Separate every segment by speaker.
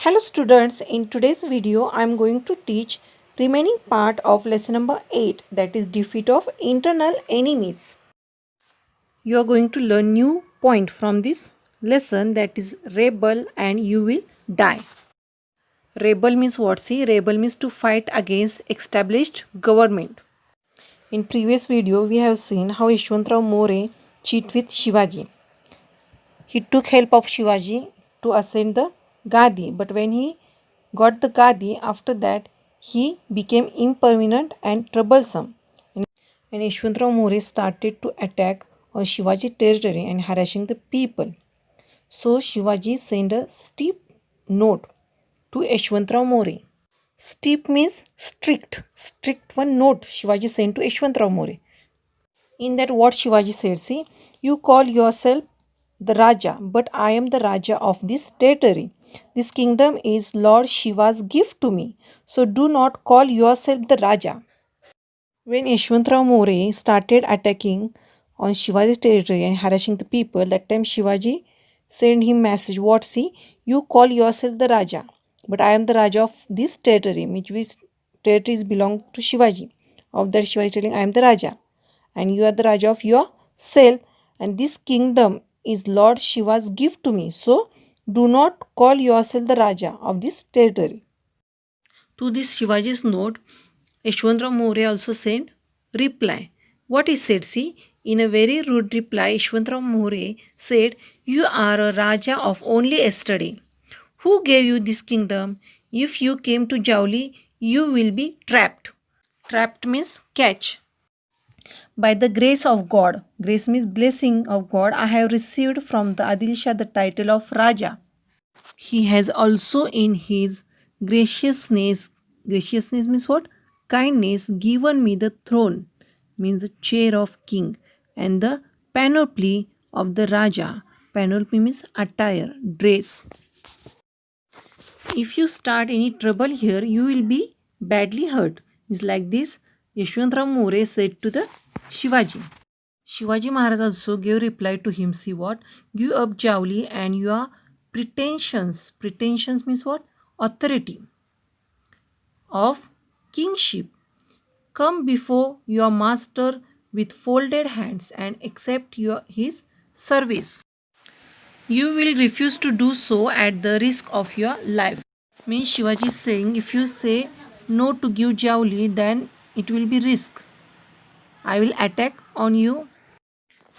Speaker 1: Hello students, in today's video I am going to teach remaining part of lesson number 8, that is defeat of internal enemies. You are going to learn new point from this lesson, that is rebel and you will die. Rebel means what? See, rebel means to fight against established government. In previous video we have seen how Yashwantrao More cheat with Shivaji. He took help of Shivaji to ascend the Gadi, but when he got the Gadi, after that he became impermanent and troublesome. And Yashwantrao More started to attack on Shivaji territory and harassing the people. So Shivaji sent a steep note to Yashwantrao More. Steep means strict. Strict one note Shivaji sent to Yashwantrao More. In that what Shivaji said, see, you call yourself the Raja, but I am the Raja of this territory. This kingdom is Lord Shiva's gift to me, so do not call yourself the Raja. When Yashwantrao More started attacking on Shivaji's territory and harassing the people, that time Shivaji sent him message, what, see, you call yourself the Raja, but I am the Raja of this territory, which territories belong to Shivaji. Of that Shivaji telling, I am the Raja and you are the Raja of yourself, and this kingdom is Lord Shiva's gift to me. So do not call yourself the Raja of this territory. To this Shivaji's note, Yashwantrao More also sent reply. What he said, see, in a very rude reply, Yashwantrao More said, you are a Raja of only yesterday. Who gave you this kingdom? If you came to Jauli, you will be trapped. Trapped means catch. By the grace of God, grace means blessing of God, I have received from the Adil Shah the title of Raja. He has also in his graciousness means what? Kindness, given me the throne, means the chair of king, and the panoply of the Raja. Panoply means attire, dress. If you start any trouble here, you will be badly hurt. Means like this, Yashwantrao More said to the Shivaji. Shivaji Maharaj also gave reply to him. See what? Give up Jauli and your pretensions. Pretensions means what? Authority of kingship. Come before your master with folded hands and accept his service. You will refuse to do so at the risk of your life. Means Shivaji is saying, if you say no to give Jauli, then it will be risk. I will attack on you.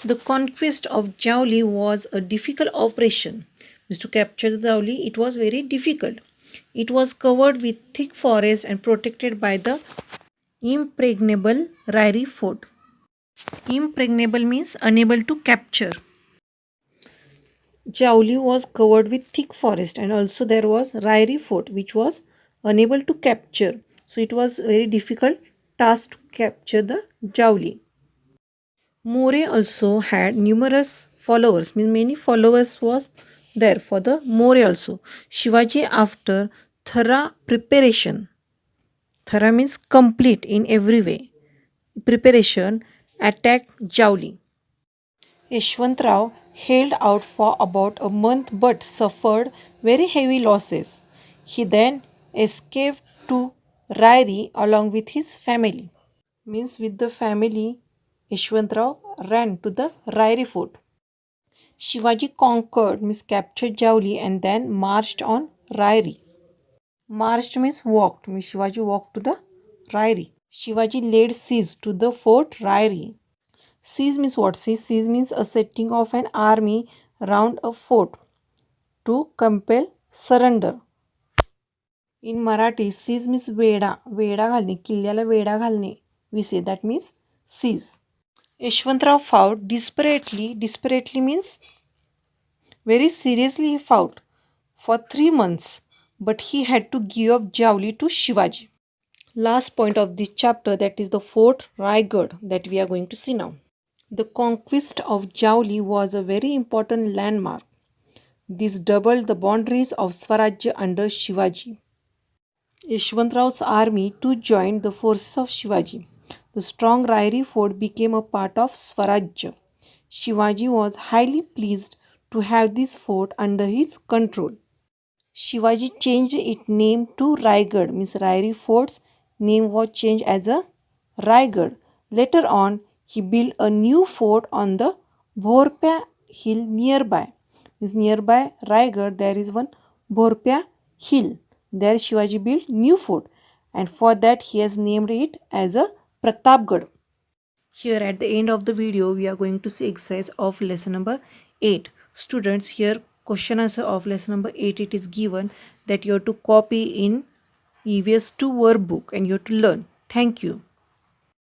Speaker 1: The conquest of Jauli was a difficult operation. Means to capture the Jauli, it was very difficult. It was covered with thick forest and protected by the impregnable Rairi fort. Impregnable means unable to capture. Jauli was covered with thick forest, and also there was Rairi fort which was unable to capture. So it was very difficult task to capture the Jauli. More also had numerous followers, means many followers was there for the More also. Shivaji, after thorough preparation, thorough means complete in every way, preparation, attacked Jauli. Yashwantrao held out for about a month but suffered very heavy losses. He then escaped to Rairi along with his family. Means with the family, Yashwantrao ran to the Rairi fort. Shivaji conquered, means captured Jauli and then marched on Rairi. Marched means walked, means Shivaji walked to the Rairi. Shivaji laid siege to the fort Rairi. Siege means what? Siege means a setting of an army round a fort to compel surrender. In Marathi, siege means वेढा. वेढा घालणे, किल्ल्याला वेढा घालणे. We say that means siege. Yashwantrao fought desperately. Desperately means very seriously he fought for 3 months, but he had to give up Jauli to Shivaji. Last point of this chapter, that is the fort Raigad, that we are going to see now. The conquest of Jauli was a very important landmark. This doubled the boundaries of Swarajya under Shivaji. Yashwantrao's army too joined the forces of Shivaji. The strong Rairi fort became a part of Swarajya. Shivaji was highly pleased to have this fort under his control. Shivaji changed its name to Raigad, means Rairi Fort's name was changed as a Raigad. Later on, he built a new fort on the Bhorpia hill nearby. Means nearby Raigad there is one Bhorpia hill. There Shivaji built new fort, and for that he has named it as a Pratapgarh. Here at the end of the video we are going to see exercise of lesson number 8. Students, here question answer of lesson number 8, it is given that you have to copy in EVS 2 workbook and you have to learn. Thank you.